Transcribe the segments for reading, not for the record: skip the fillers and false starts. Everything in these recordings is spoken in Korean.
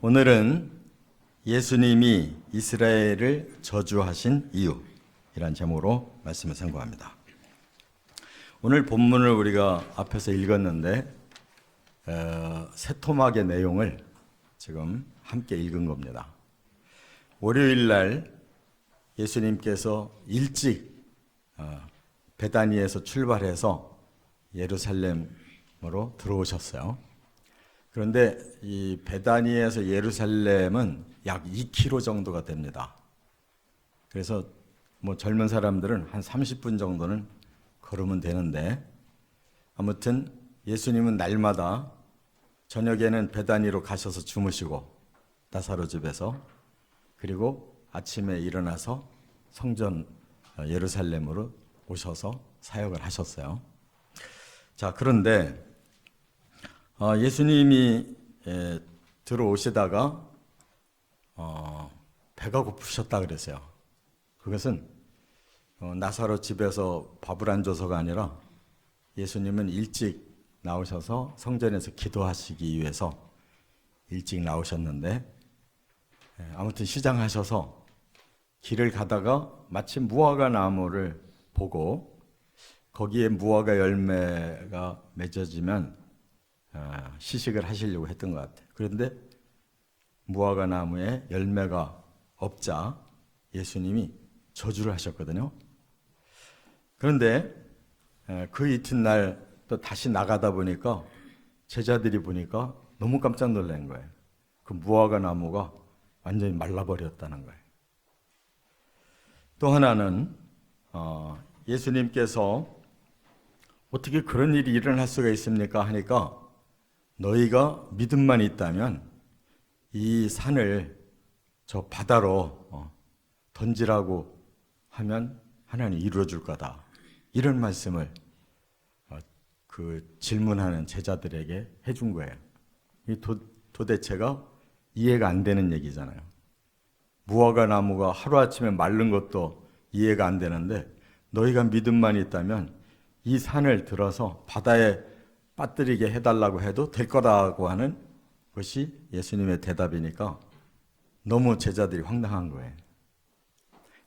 오늘은 예수님이 이스라엘을 저주하신 이유이란 제목으로 말씀을 선고합니다. 오늘 본문을 우리가 앞에서 읽었는데 세 토막의 내용을 지금 함께 읽은 겁니다. 월요일 날 예수님께서 일찍 베다니에서 출발해서 예루살렘으로 들어오셨어요. 그런데 이 베다니에서 예루살렘은 약 2km 정도가 됩니다. 그래서 뭐 젊은 사람들은 한 30분 정도는 걸으면 되는데, 아무튼 예수님은 날마다 저녁에는 베다니로 가셔서 주무시고 나사로 집에서, 그리고 아침에 일어나서 성전 예루살렘으로 오셔서 사역을 하셨어요. 자, 그런데 예수님이 들어오시다가 배가 고프셨다 그랬어요. 그것은 나사로 집에서 밥을 안 줘서가 아니라 예수님은 일찍 나오셔서 성전에서 기도하시기 위해서 일찍 나오셨는데, 아무튼 시장하셔서 길을 가다가 마침 무화과 나무를 보고 거기에 무화과 열매가 맺어지면 시식을 하시려고 했던 것 같아요. 그런데 무화과 나무에 열매가 없자 예수님이 저주를 하셨거든요. 그런데 그 이튿날 또 다시 나가다 보니까 제자들이 보니까 너무 깜짝 놀란 거예요. 그 무화과 나무가 완전히 말라버렸다는 거예요. 또 하나는 예수님께서 어떻게 그런 일이 일어날 수가 있습니까 하니까, 너희가 믿음만 있다면 이 산을 저 바다로 던지라고 하면 하나님 이루어줄 거다, 이런 말씀을 그 질문하는 제자들에게 해준 거예요. 이 도대체가 이해가 안 되는 얘기잖아요. 무화과 나무가 하루아침에 마른 것도 이해가 안 되는데, 너희가 믿음만 있다면 이 산을 들어서 바다에 빠뜨리게 해달라고 해도 될 거라고 하는 것이 예수님의 대답이니까 너무 제자들이 황당한 거예요.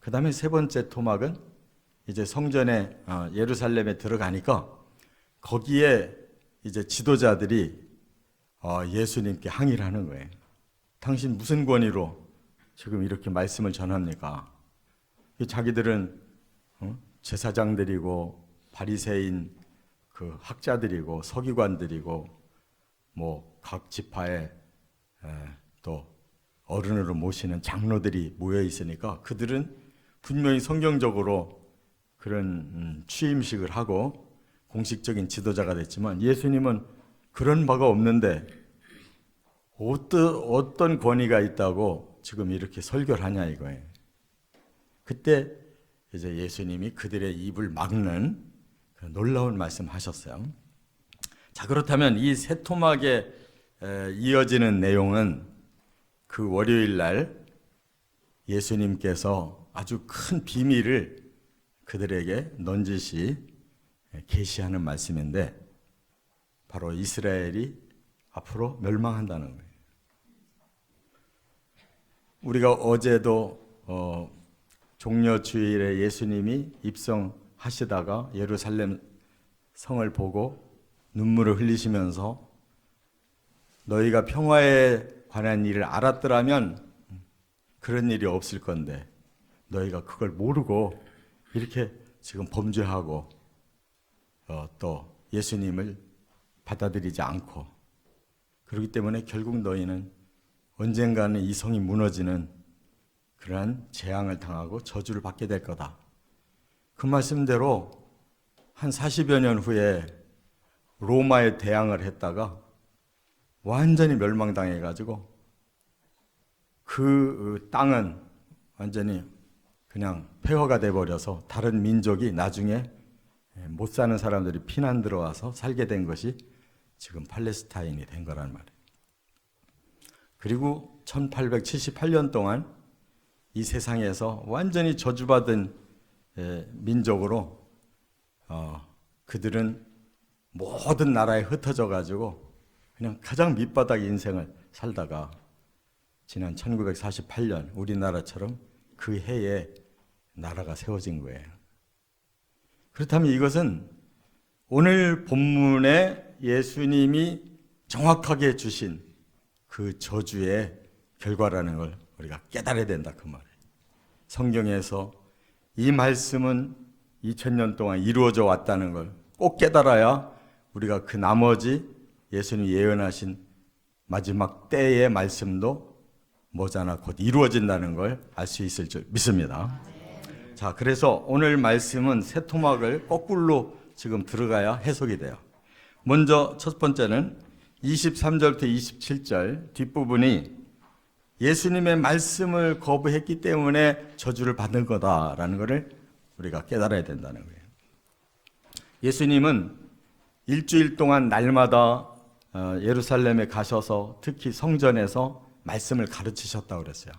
그 다음에 세 번째 토막은 이제 성전에 예루살렘에 들어가니까 거기에 이제 지도자들이 예수님께 항의를 하는 거예요. 당신 무슨 권위로 지금 이렇게 말씀을 전합니까? 자기들은 제사장들이고 바리새인 그 학자들이고 서기관들이고 뭐 각 지파에 또 어른으로 모시는 장로들이 모여 있으니까 그들은 분명히 성경적으로 그런 취임식을 하고 공식적인 지도자가 됐지만, 예수님은 그런 바가 없는데 어떤 권위가 있다고 지금 이렇게 설교를 하냐 이거예요. 그때 이제 예수님이 그들의 입을 막는 놀라운 말씀 하셨어요. 자, 그렇다면 이 세 토막에 이어지는 내용은 그 월요일 날 예수님께서 아주 큰 비밀을 그들에게 넌지시 계시하는 말씀인데, 바로 이스라엘이 앞으로 멸망한다는 거예요. 우리가 어제도 종려주일에 예수님이 입성하시다가 예루살렘 성을 보고 눈물을 흘리시면서 너희가 평화에 관한 일을 알았더라면 그런 일이 없을 건데 너희가 그걸 모르고 이렇게 지금 범죄하고 또 예수님을 받아들이지 않고, 그렇기 때문에 결국 너희는 언젠가는 이 성이 무너지는 그러한 재앙을 당하고 저주를 받게 될 거다. 그 말씀대로 한 40여 년 후에 로마에 대항을 했다가 완전히 멸망당해가지고 그 땅은 완전히 그냥 폐허가 돼버려서 다른 민족이 나중에 못 사는 사람들이 피난 들어와서 살게 된 것이 지금 팔레스타인이 된 거란 말이에요. 그리고 1878년 동안 이 세상에서 완전히 저주받은 민족으로 그들은 모든 나라에 흩어져 가지고 그냥 가장 밑바닥 인생을 살다가 지난 1948년 우리나라처럼 그 해에 나라가 세워진 거예요. 그렇다면 이것은 오늘 본문에 예수님이 정확하게 주신 그 저주의 결과라는 걸 우리가 깨달아야 된다 그 말이에요. 성경에서 이 말씀은 2000년 동안 이루어져 왔다는 걸 꼭 깨달아야 우리가 그 나머지 예수님이 예언하신 마지막 때의 말씀도 머지않아 곧 이루어진다는 걸 알 수 있을 줄 믿습니다. 자, 그래서 오늘 말씀은 세 토막을 거꾸로 지금 들어가야 해석이 돼요. 먼저 첫 번째는 23절부터 27절 뒷부분이 예수님의 말씀을 거부했기 때문에 저주를 받는 거다라는 것을 우리가 깨달아야 된다는 거예요. 예수님은 일주일 동안 날마다 예루살렘에 가셔서 특히 성전에서 말씀을 가르치셨다고 그랬어요.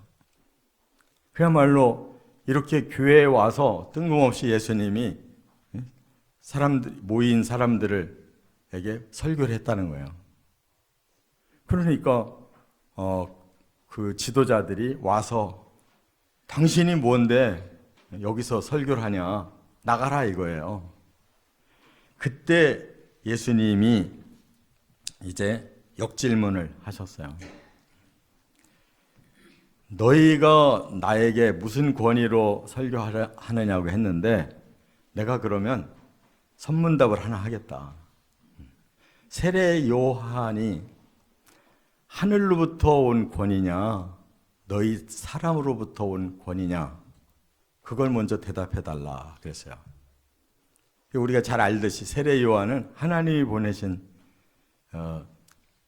그야말로 이렇게 교회에 와서 뜬금없이 예수님이 모인 사람들에게 설교를 했다는 거예요. 그러니까 그 지도자들이 와서 당신이 뭔데 여기서 설교를 하냐, 나가라 이거예요. 그때 예수님이 이제 역질문을 하셨어요. 너희가 나에게 무슨 권위로 설교하느냐고 했는데 내가 그러면 선문답을 하나 하겠다. 세례 요한이 하늘로부터 온 권위냐 너희 사람으로부터 온 권위냐 그걸 먼저 대답해달라 그랬어요. 우리가 잘 알듯이 세례 요한은 하나님이 보내신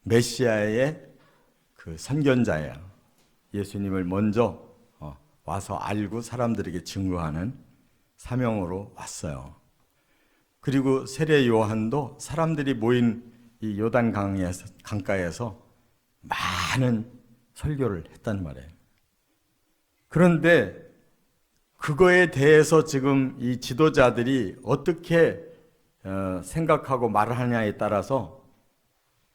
메시아의 그 선견자예요. 예수님을 먼저 와서 알고 사람들에게 증거하는 사명으로 왔어요. 그리고 세례 요한도 사람들이 모인 이 요단 강가에서 많은 설교를 했단 말이에요. 그런데 그거에 대해서 지금 이 지도자들이 어떻게 생각하고 말을 하냐에 따라서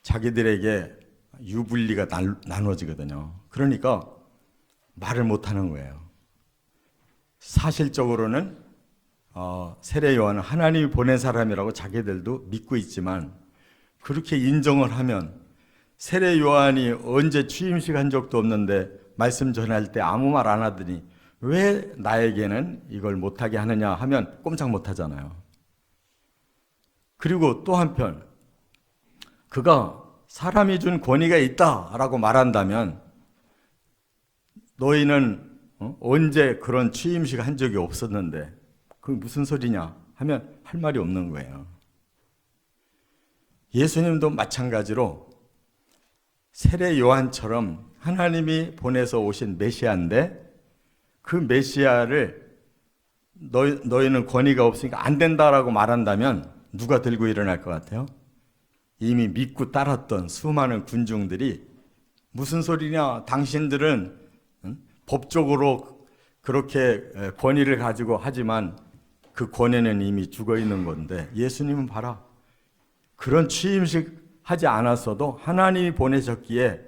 자기들에게 유불리가 나눠지거든요. 그러니까 말을 못하는 거예요. 사실적으로는 세례 요한은 하나님이 보낸 사람이라고 자기들도 믿고 있지만 그렇게 인정을 하면 세례 요한이 언제 취임식 한 적도 없는데 말씀 전할 때 아무 말 안 하더니 왜 나에게는 이걸 못하게 하느냐 하면 꼼짝 못하잖아요. 그리고 또 한편 그가 사람이 준 권위가 있다라고 말한다면 너희는 언제 그런 취임식 한 적이 없었는데 그게 무슨 소리냐 하면 할 말이 없는 거예요. 예수님도 마찬가지로 세례 요한처럼 하나님이 보내서 오신 메시아인데 그 메시아를 너희는 권위가 없으니까 안 된다라고 말한다면 누가 들고 일어날 것 같아요? 이미 믿고 따랐던 수많은 군중들이 무슨 소리냐 당신들은 법적으로 그렇게 권위를 가지고 하지만 그 권위는 이미 죽어 있는 건데 예수님은 봐라 그런 취임식 하지 않았어도 하나님이 보내셨기에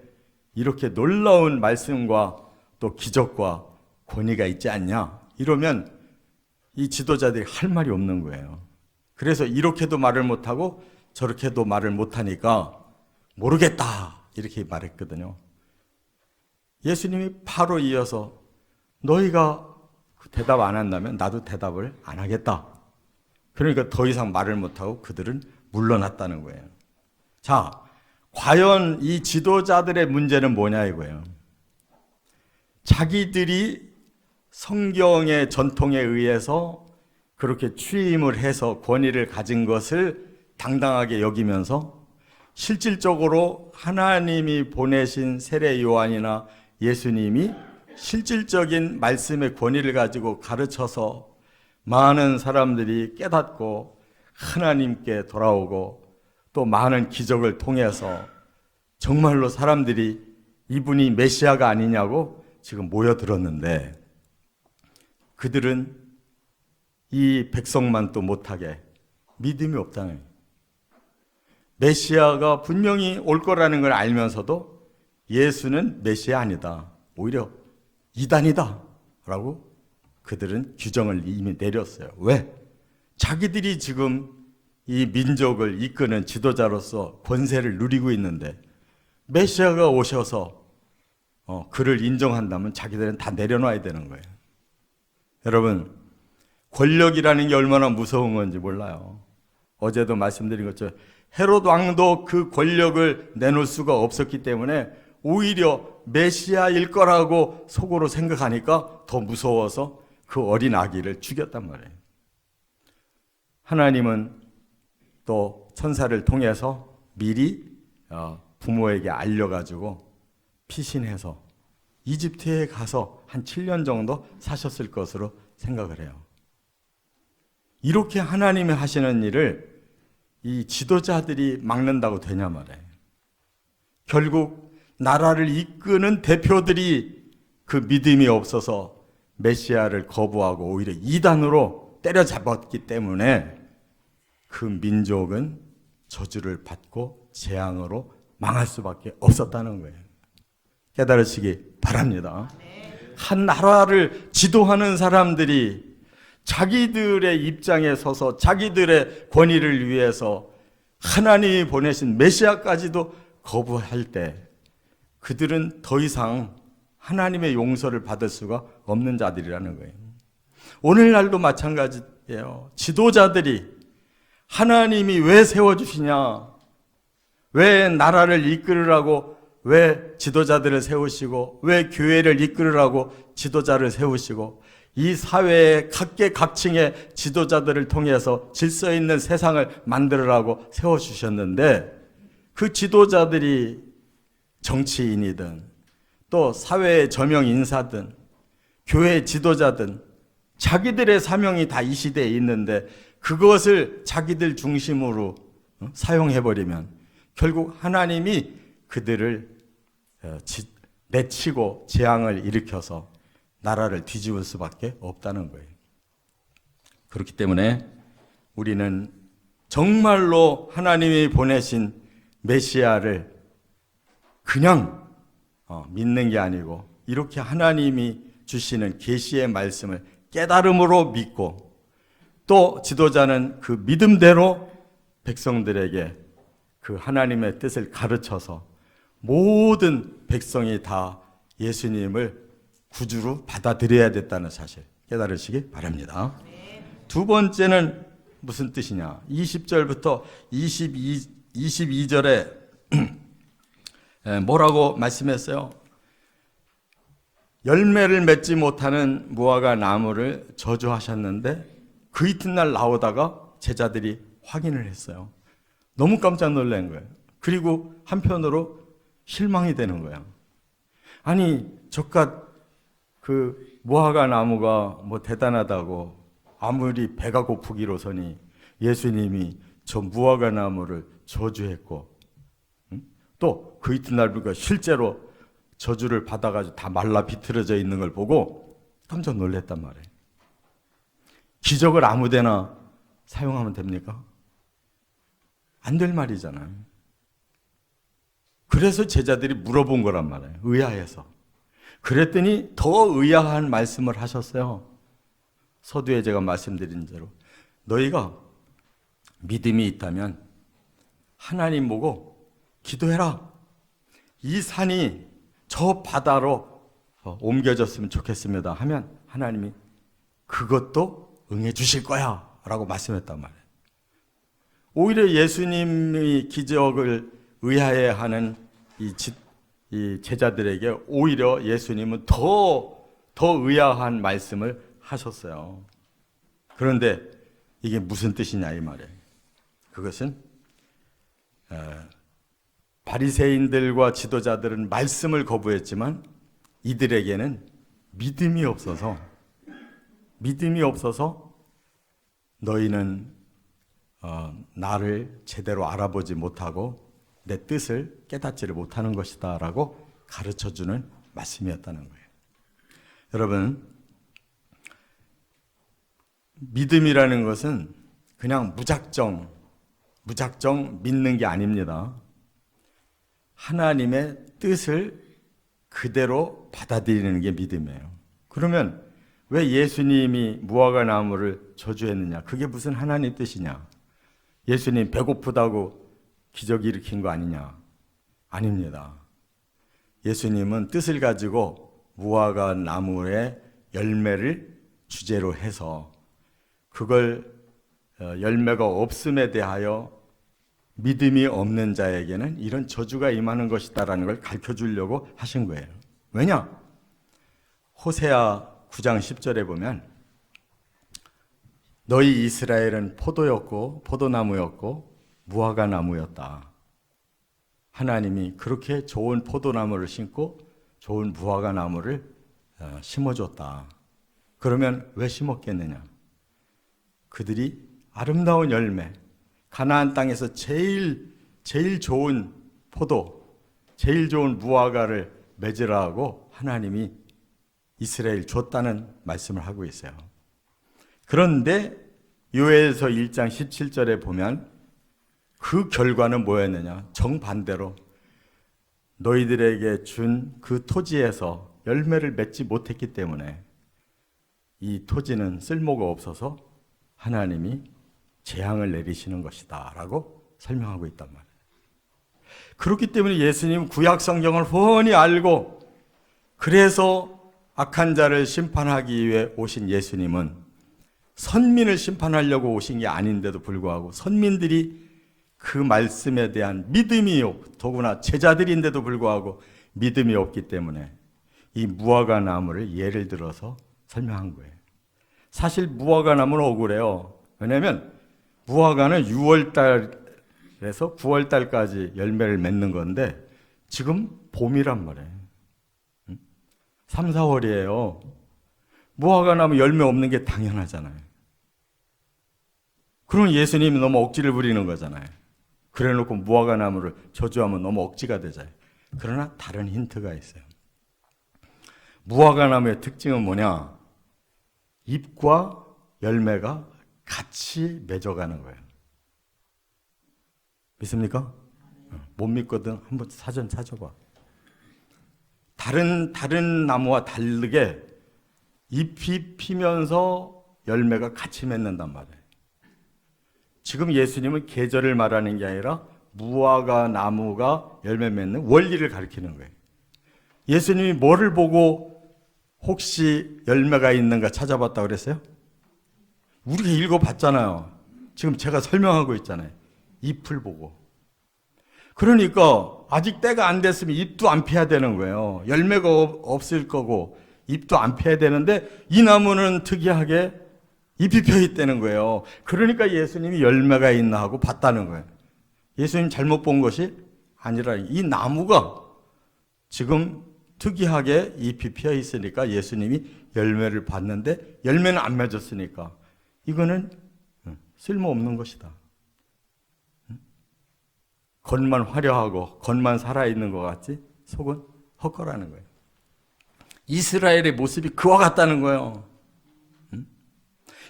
이렇게 놀라운 말씀과 또 기적과 권위가 있지 않냐 이러면 이 지도자들이 할 말이 없는 거예요. 그래서 이렇게도 말을 못하고 저렇게도 말을 못하니까 모르겠다 이렇게 말했거든요. 예수님이 바로 이어서 너희가 대답 안 한다면 나도 대답을 안 하겠다. 그러니까 더 이상 말을 못하고 그들은 물러났다는 거예요. 자, 과연 이 지도자들의 문제는 뭐냐 이거예요. 자기들이 성경의 전통에 의해서 그렇게 취임을 해서 권위를 가진 것을 당당하게 여기면서 실질적으로 하나님이 보내신 세례 요한이나 예수님이 실질적인 말씀의 권위를 가지고 가르쳐서 많은 사람들이 깨닫고 하나님께 돌아오고 또 많은 기적을 통해서 정말로 사람들이 이분이 메시아가 아니냐고 지금 모여들었는데 그들은 이 백성만 또 못하게 믿음이 없다는 거예요. 메시아가 분명히 올 거라는 걸 알면서도 예수는 메시아 아니다. 오히려 이단이다 라고 그들은 규정을 이미 내렸어요. 왜? 자기들이 지금 이 민족을 이끄는 지도자로서 권세를 누리고 있는데 메시아가 오셔서 그를 인정한다면 자기들은 다 내려놔야 되는 거예요. 여러분, 권력이라는 게 얼마나 무서운 건지 몰라요. 어제도 말씀드린 것처럼 헤롯 왕도 그 권력을 내놓을 수가 없었기 때문에 오히려 메시아일 거라고 속으로 생각하니까 더 무서워서 그 어린 아기를 죽였단 말이에요. 하나님은 또 천사를 통해서 미리 부모에게 알려가지고 피신해서 이집트에 가서 한 7년 정도 사셨을 것으로 생각을 해요. 이렇게 하나님이 하시는 일을 이 지도자들이 막는다고 되냐 말이에요. 결국 나라를 이끄는 대표들이 그 믿음이 없어서 메시아를 거부하고 오히려 이단으로 때려잡았기 때문에 그 민족은 저주를 받고 재앙으로 망할 수밖에 없었다는 거예요. 깨달으시기 바랍니다. 한 나라를 지도하는 사람들이 자기들의 입장에 서서 자기들의 권위를 위해서 하나님이 보내신 메시아까지도 거부할 때 그들은 더 이상 하나님의 용서를 받을 수가 없는 자들이라는 거예요. 오늘날도 마찬가지예요. 지도자들이 하나님이 왜 세워주시냐, 왜 나라를 이끌으라고, 왜 지도자들을 세우시고, 왜 교회를 이끌으라고 지도자를 세우시고, 이 사회의 각계각층의 지도자들을 통해서 질서 있는 세상을 만들으라고 세워주셨는데 그 지도자들이 정치인이든 또 사회의 저명 인사든 교회 지도자든 자기들의 사명이 다 이 시대에 있는데 그것을 자기들 중심으로 사용해버리면 결국 하나님이 그들을 내치고 재앙을 일으켜서 나라를 뒤집을 수밖에 없다는 거예요. 그렇기 때문에 우리는 정말로 하나님이 보내신 메시아를 그냥 믿는 게 아니고 이렇게 하나님이 주시는 계시의 말씀을 깨달음으로 믿고 또 지도자는 그 믿음대로 백성들에게 그 하나님의 뜻을 가르쳐서 모든 백성이 다 예수님을 구주로 받아들여야 됐다는 사실 깨달으시기 바랍니다. 두 번째는 무슨 뜻이냐? 20절부터 22절에 뭐라고 말씀했어요? 열매를 맺지 못하는 무화과 나무를 저주하셨는데 그 이튿날 나오다가 제자들이 확인을 했어요. 너무 깜짝 놀란 거예요. 그리고 한편으로 실망이 되는 거예요. 아니 저깟 그 무화과 나무가 뭐 대단하다고 아무리 배가 고프기로서니 예수님이 저 무화과 나무를 저주했고 또 그 이튿날 보니까 실제로 저주를 받아가지고 다 말라 비틀어져 있는 걸 보고 깜짝 놀랐단 말이에요. 기적을 아무데나 사용하면 됩니까? 안 될 말이잖아요. 그래서 제자들이 물어본 거란 말이에요. 의아해서. 그랬더니 더 의아한 말씀을 하셨어요. 서두에 제가 말씀드린 대로 너희가 믿음이 있다면 하나님 보고 기도해라. 이 산이 저 바다로 옮겨졌으면 좋겠습니다 하면 하나님이 그것도 응해 주실 거야 라고 말씀했단 말이에요. 오히려 예수님이 기적을 의아해하는 이 제자들에게 오히려 예수님은 더 의아한 말씀을 하셨어요. 그런데 이게 무슨 뜻이냐 이 말이에요. 그것은 바리새인들과 지도자들은 말씀을 거부했지만 이들에게는 믿음이 없어서 너희는 나를 제대로 알아보지 못하고 내 뜻을 깨닫지를 못하는 것이다 라고 가르쳐주는 말씀이었다는 거예요. 여러분, 믿음이라는 것은 그냥 무작정 믿는 게 아닙니다. 하나님의 뜻을 그대로 받아들이는 게 믿음이에요. 그러면 왜 예수님이 무화과 나무를 저주했느냐? 그게 무슨 하나님 뜻이냐? 예수님 배고프다고 기적 일으킨 거 아니냐? 아닙니다. 예수님은 뜻을 가지고 무화과 나무의 열매를 주제로 해서 그걸 열매가 없음에 대하여 믿음이 없는 자에게는 이런 저주가 임하는 것이다라는 걸 가르쳐 주려고 하신 거예요. 왜냐? 호세아 9장 10절에 보면 너희 이스라엘은 포도였고 포도나무였고 무화과 나무였다. 하나님이 그렇게 좋은 포도나무를 심고 좋은 무화과 나무를 심어줬다. 그러면 왜 심었겠느냐? 그들이 아름다운 열매, 가나안 땅에서 제일 좋은 포도, 제일 좋은 무화과를 맺으라 하고 하나님이 이스라엘 줬다는 말씀을 하고 있어요. 그런데 요엘서 1장 17절에 보면 그 결과는 뭐였느냐? 정반대로 너희들에게 준 그 토지에서 열매를 맺지 못했기 때문에 이 토지는 쓸모가 없어서 하나님이 재앙을 내리시는 것이다 라고 설명하고 있단 말이에요. 그렇기 때문에 예수님은 구약 성경을 훤히 알고 그래서 악한 자를 심판하기 위해 오신 예수님은 선민을 심판하려고 오신 게 아닌데도 불구하고 선민들이 그 말씀에 대한 믿음이 더구나 제자들인데도 불구하고 믿음이 없기 때문에 이 무화과 나무를 예를 들어서 설명한 거예요. 사실 무화과 나무는 억울해요. 왜냐하면 무화과는 6월달에서 9월달까지 열매를 맺는 건데 지금 봄이란 말이에요. 3, 4월이에요. 무화과 나무 열매 없는 게 당연하잖아요. 그럼 예수님이 너무 억지를 부리는 거잖아요. 그래 놓고 무화과 나무를 저주하면 너무 억지가 되잖아요. 그러나 다른 힌트가 있어요. 무화과 나무의 특징은 뭐냐? 잎과 열매가 같이 맺어가는 거예요. 믿습니까? 못 믿거든 한번 사전 찾아봐. 다른 나무와 다르게 잎이 피면서 열매가 같이 맺는단 말이에요. 지금 예수님은 계절을 말하는 게 아니라 무화과 나무가 열매 맺는 원리를 가리키는 거예요. 예수님이 뭐를 보고 혹시 열매가 있는가 찾아봤다고 그랬어요? 우리가 읽어봤잖아요. 지금 제가 설명하고 있잖아요. 잎을 보고. 그러니까 아직 때가 안 됐으면 잎도 안 펴야 되는 거예요. 열매가 없을 거고 잎도 안 펴야 되는데 이 나무는 특이하게 잎이 펴 있다는 거예요. 그러니까 예수님이 열매가 있나 하고 봤다는 거예요. 예수님 잘못 본 것이 아니라 이 나무가 지금 특이하게 잎이 펴 있으니까 예수님이 열매를 봤는데 열매는 안 맺었으니까 이거는 쓸모없는 것이다. 겉만 화려하고 겉만 살아있는 것 같지 속은 헛거라는 거예요. 이스라엘의 모습이 그와 같다는 거예요.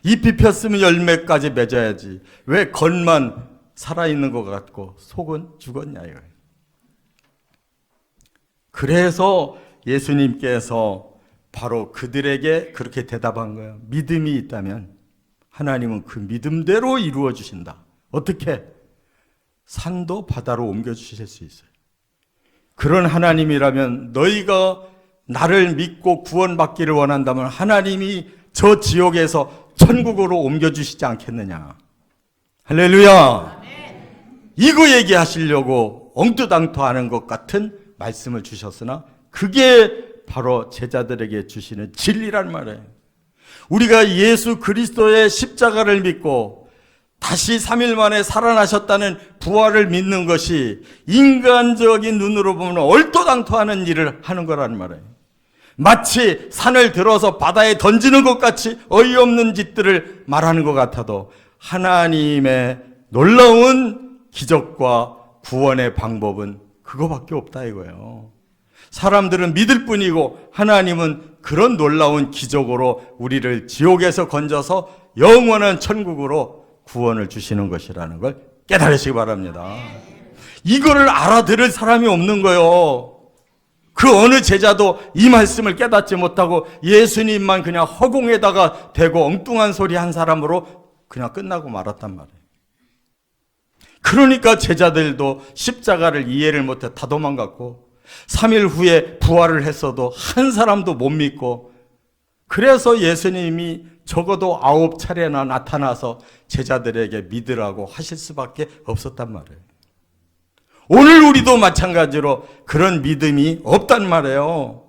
잎이 폈으면 열매까지 맺어야지. 왜 겉만 살아있는 것 같고 속은 죽었냐 이거예요. 그래서 예수님께서 바로 그들에게 그렇게 대답한 거예요. 믿음이 있다면 하나님은 그 믿음대로 이루어 주신다. 어떻게? 산도 바다로 옮겨 주실 수 있어요. 그런 하나님이라면 너희가 나를 믿고 구원받기를 원한다면 하나님이 저 지옥에서 천국으로 옮겨 주시지 않겠느냐. 할렐루야. 이거 얘기하시려고 엉뚱당토하는 것 같은 말씀을 주셨으나 그게 바로 제자들에게 주시는 진리란 말이에요. 우리가 예수 그리스도의 십자가를 믿고 다시 3일 만에 살아나셨다는 부활을 믿는 것이 인간적인 눈으로 보면 얼토당토하는 일을 하는 거란 말이에요. 마치 산을 들어서 바다에 던지는 것 같이 어이없는 짓들을 말하는 것 같아도 하나님의 놀라운 기적과 구원의 방법은 그거밖에 없다 이거예요. 사람들은 믿을 뿐이고 하나님은 그런 놀라운 기적으로 우리를 지옥에서 건져서 영원한 천국으로 구원을 주시는 것이라는 걸 깨달으시기 바랍니다. 이거를 알아들을 사람이 없는 거예요. 그 어느 제자도 이 말씀을 깨닫지 못하고 예수님만 그냥 허공에다가 대고 엉뚱한 소리 한 사람으로 그냥 끝나고 말았단 말이에요. 그러니까 제자들도 십자가를 이해를 못해 다 도망갔고 3일 후에 부활을 했어도 한 사람도 못 믿고, 그래서 예수님이 적어도 9차례나 나타나서 제자들에게 믿으라고 하실 수밖에 없었단 말이에요. 오늘 우리도 마찬가지로 그런 믿음이 없단 말이에요.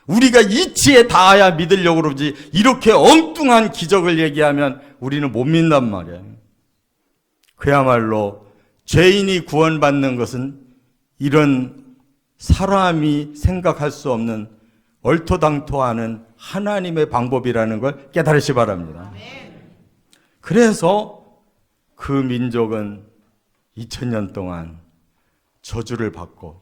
우리가 이치에 닿아야 믿으려고 그러지 이렇게 엉뚱한 기적을 얘기하면 우리는 못 믿는단 말이에요. 그야말로 죄인이 구원받는 것은 이런 사람이 생각할 수 없는 얼토당토하는 하나님의 방법이라는 걸 깨달으시 바랍니다. 그래서 그 민족은 2000년 동안 저주를 받고,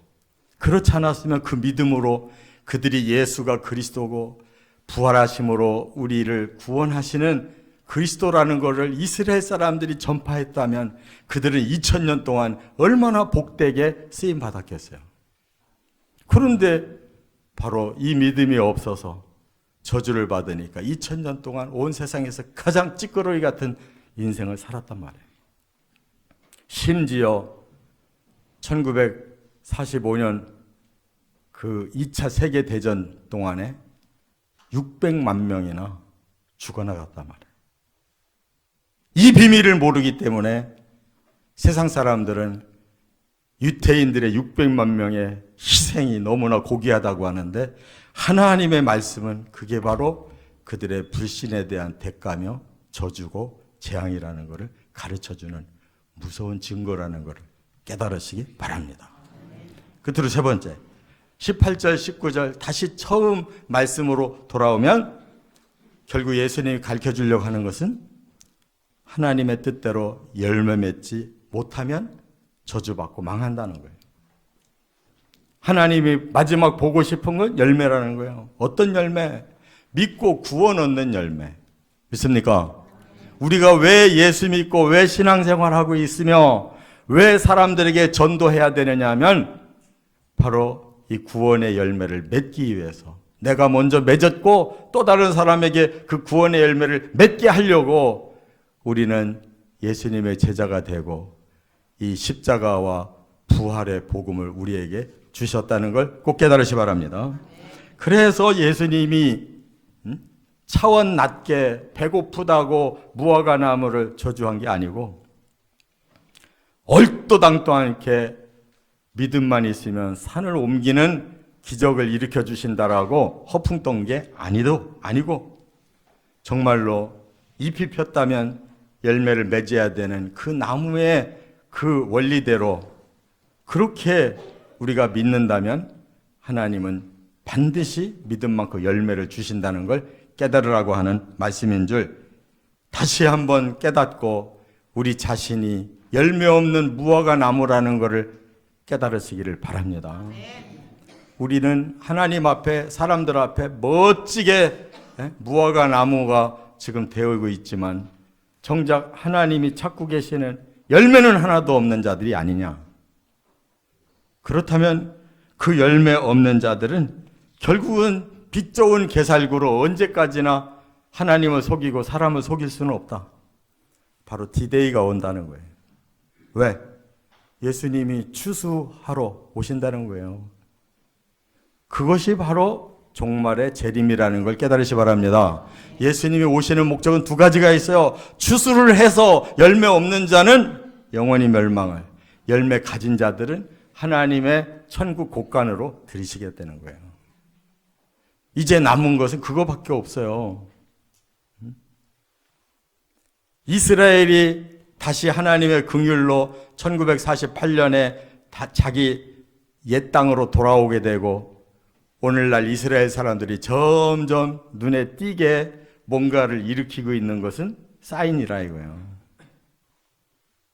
그렇지 않았으면 그 믿음으로 그들이 예수가 그리스도고 부활하심으로 우리를 구원하시는 그리스도라는 것을 이스라엘 사람들이 전파했다면 그들은 2000년 동안 얼마나 복되게 쓰임 받았겠어요. 그런데 바로 이 믿음이 없어서 저주를 받으니까 2000년 동안 온 세상에서 가장 찌끄러기 같은 인생을 살았단 말이에요. 심지어 1945년 그 2차 세계대전 동안에 600만 명이나 죽어나갔단 말이에요. 이 비밀을 모르기 때문에 세상 사람들은 유태인들의 600만 명의 희생이 너무나 고귀하다고 하는데, 하나님의 말씀은 그게 바로 그들의 불신에 대한 대가며 저주고 재앙이라는 것을 가르쳐주는 무서운 증거라는 것을 깨달으시기 바랍니다. 끝으로 세 번째, 18절 19절 다시 처음 말씀으로 돌아오면 결국 예수님이 가르쳐주려고 하는 것은 하나님의 뜻대로 열매 맺지 못하면 저주받고 망한다는 거예요. 하나님이 마지막 보고 싶은 건 열매라는 거예요. 어떤 열매? 믿고 구원 얻는 열매. 믿습니까? 우리가 왜 예수 믿고 왜 신앙생활하고 있으며 왜 사람들에게 전도해야 되느냐 하면 바로 이 구원의 열매를 맺기 위해서, 내가 먼저 맺었고 또 다른 사람에게 그 구원의 열매를 맺게 하려고 우리는 예수님의 제자가 되고 이 십자가와 부활의 복음을 우리에게 주셨다는 걸 꼭 깨달으시 바랍니다. 그래서 예수님이 차원 낮게 배고프다고 무화과 나무를 저주한 게 아니고, 얼토당토 않게 믿음만 있으면 산을 옮기는 기적을 일으켜 주신다라고 허풍 떤 게 아니고, 정말로 잎이 폈다면 열매를 맺어야 되는 그 나무의 그 원리대로 그렇게 우리가 믿는다면 하나님은 반드시 믿음만큼 열매를 주신다는 걸 깨달으라고 하는 말씀인 줄 다시 한번 깨닫고 우리 자신이 열매 없는 무화과 나무라는 것을 깨달으시기를 바랍니다. 우리는 하나님 앞에, 사람들 앞에 멋지게 무화과 나무가 지금 되어오고 있지만 정작 하나님이 찾고 계시는 열매는 하나도 없는 자들이 아니냐. 그렇다면 그 열매 없는 자들은 결국은 빛 좋은 개살구로 언제까지나 하나님을 속이고 사람을 속일 수는 없다. 바로 디데이가 온다는 거예요. 왜? 예수님이 추수하러 오신다는 거예요. 그것이 바로 종말의 재림이라는 걸 깨달으시 바랍니다. 예수님이 오시는 목적은 두 가지가 있어요. 추수를 해서 열매 없는 자는 영원히 멸망을, 열매 가진 자들은 하나님의 천국 곳간으로 들이시겠다는 거예요. 이제 남은 것은 그거밖에 없어요. 이스라엘이 다시 하나님의 긍휼로 1948년에 자기 옛 땅으로 돌아오게 되고, 오늘날 이스라엘 사람들이 점점 눈에 띄게 뭔가를 일으키고 있는 것은 사인이라 이거예요.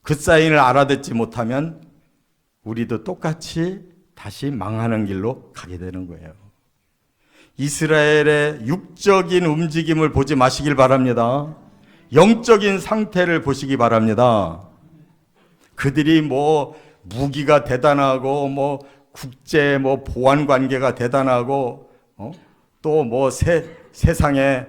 그 사인을 알아듣지 못하면 우리도 똑같이 다시 망하는 길로 가게 되는 거예요. 이스라엘의 육적인 움직임을 보지 마시길 바랍니다. 영적인 상태를 보시기 바랍니다. 그들이 뭐 무기가 대단하고 뭐 국제 뭐 보안 관계가 대단하고 또 뭐 세상에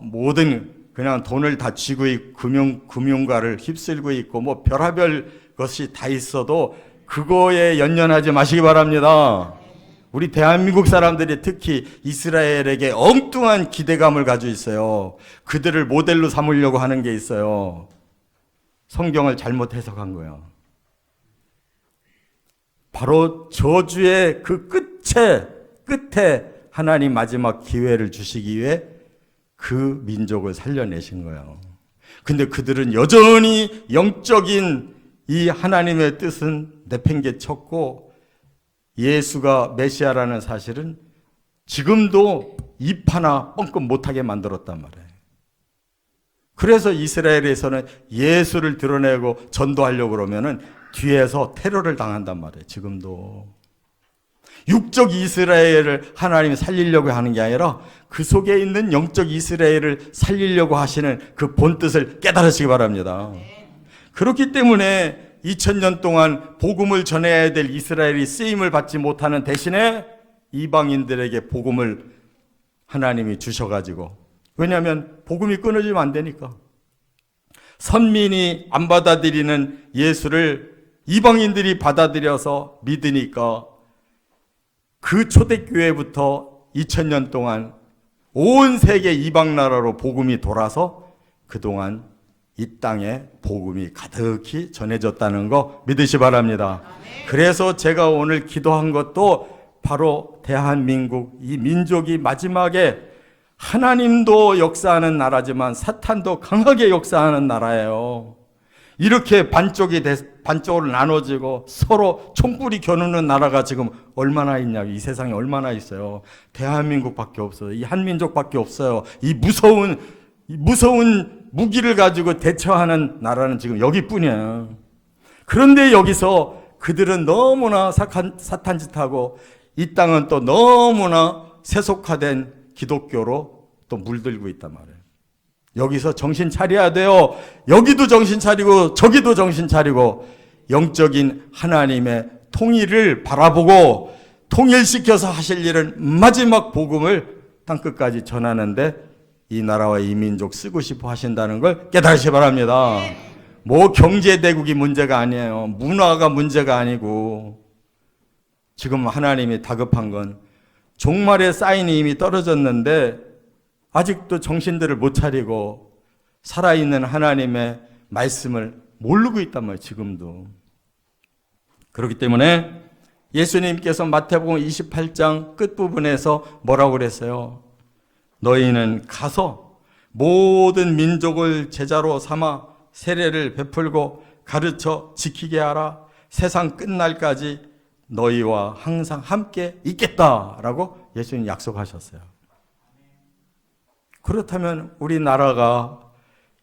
모든 그냥 돈을 다 쥐고 있고 금융가를 휩쓸고 있고 뭐 별하별 것이 다 있어도 그거에 연연하지 마시기 바랍니다. 우리 대한민국 사람들이 특히 이스라엘에게 엉뚱한 기대감을 가지고 있어요. 그들을 모델로 삼으려고 하는 게 있어요. 성경을 잘못 해석한 거예요. 바로 저주의 그 끝에 하나님 마지막 기회를 주시기 위해 그 민족을 살려내신 거예요. 근데 그들은 여전히 영적인 이 하나님의 뜻은 내팽개쳤고 예수가 메시아라는 사실은 지금도 입 하나 뻥끗 못하게 만들었단 말이에요. 그래서 이스라엘에서는 예수를 드러내고 전도하려고 그러면은 뒤에서 테러를 당한단 말이에요. 지금도. 육적 이스라엘을 하나님이 살리려고 하는 게 아니라 그 속에 있는 영적 이스라엘을 살리려고 하시는 그 본뜻을 깨달으시기 바랍니다. 그렇기 때문에 2000년 동안 복음을 전해야 될 이스라엘이 쓰임을 받지 못하는 대신에 이방인들에게 복음을 하나님이 주셔가지고, 왜냐하면 복음이 끊어지면 안 되니까. 선민이 안 받아들이는 예수를 이방인들이 받아들여서 믿으니까 그 초대교회부터 2000년 동안 온 세계 이방 나라로 복음이 돌아서 그동안 이 땅에 복음이 가득히 전해졌다는 거 믿으시 바랍니다. 그래서 제가 오늘 기도한 것도 바로 대한민국, 이 민족이 마지막에 하나님도 역사하는 나라지만 사탄도 강하게 역사하는 나라예요. 이렇게 반쪽으로 나눠지고 서로 총불이 겨누는 나라가 지금 얼마나 있냐고. 이 세상에 얼마나 있어요. 대한민국밖에 없어요. 이 한민족밖에 없어요. 이 무서운 무기를 가지고 대처하는 나라는 지금 여기뿐이에요. 그런데 여기서 그들은 너무나 사탄짓하고 이 땅은 또 너무나 세속화된 기독교로 또 물들고 있단 말이에요. 여기서 정신 차려야 돼요. 여기도 정신 차리고 저기도 정신 차리고 영적인 하나님의 통일을 바라보고 통일시켜서 하실 일은 마지막 복음을 땅끝까지 전하는데 이 나라와 이 민족 쓰고 싶어 하신다는 걸 깨달으시 바랍니다. 뭐 경제대국이 문제가 아니에요. 문화가 문제가 아니고 지금 하나님이 다급한 건 종말의 사인이 이미 떨어졌는데 아직도 정신들을 못 차리고 살아있는 하나님의 말씀을 모르고 있단 말이에요. 지금도. 그렇기 때문에 예수님께서 마태복음 28장 끝부분에서 뭐라고 그랬어요? 너희는 가서 모든 민족을 제자로 삼아 세례를 베풀고 가르쳐 지키게 하라. 세상 끝날까지 너희와 항상 함께 있겠다라고 예수님 약속하셨어요. 그렇다면 우리나라가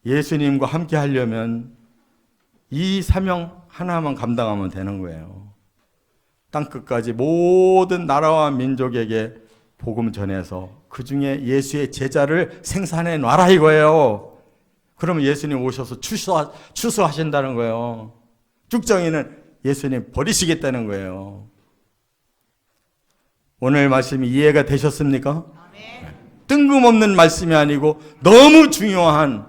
예수님과 함께 하려면 이 사명 하나만 감당하면 되는 거예요. 땅끝까지 모든 나라와 민족에게 복음 전해서 그 중에 예수의 제자를 생산해 놔라 이거예요. 그러면 예수님 오셔서 추수하신다는 거예요. 쭉정이는 예수님 버리시겠다는 거예요. 오늘 말씀이 이해가 되셨습니까? 뜬금없는 말씀이 아니고 너무 중요한,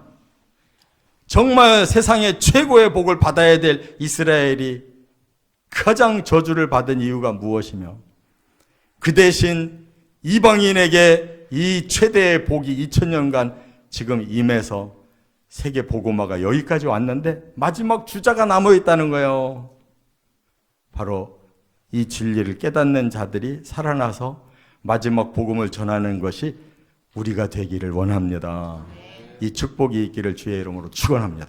정말 세상의 최고의 복을 받아야 될 이스라엘이 가장 저주를 받은 이유가 무엇이며 그 대신 이방인에게 이 최대의 복이 2000년간 지금 임해서 세계 복음화가 여기까지 왔는데 마지막 주자가 남아있다는 거예요. 바로 이 진리를 깨닫는 자들이 살아나서 마지막 복음을 전하는 것이 우리가 되기를 원합니다. 이 축복이 있기를 주의 이름으로 축원합니다.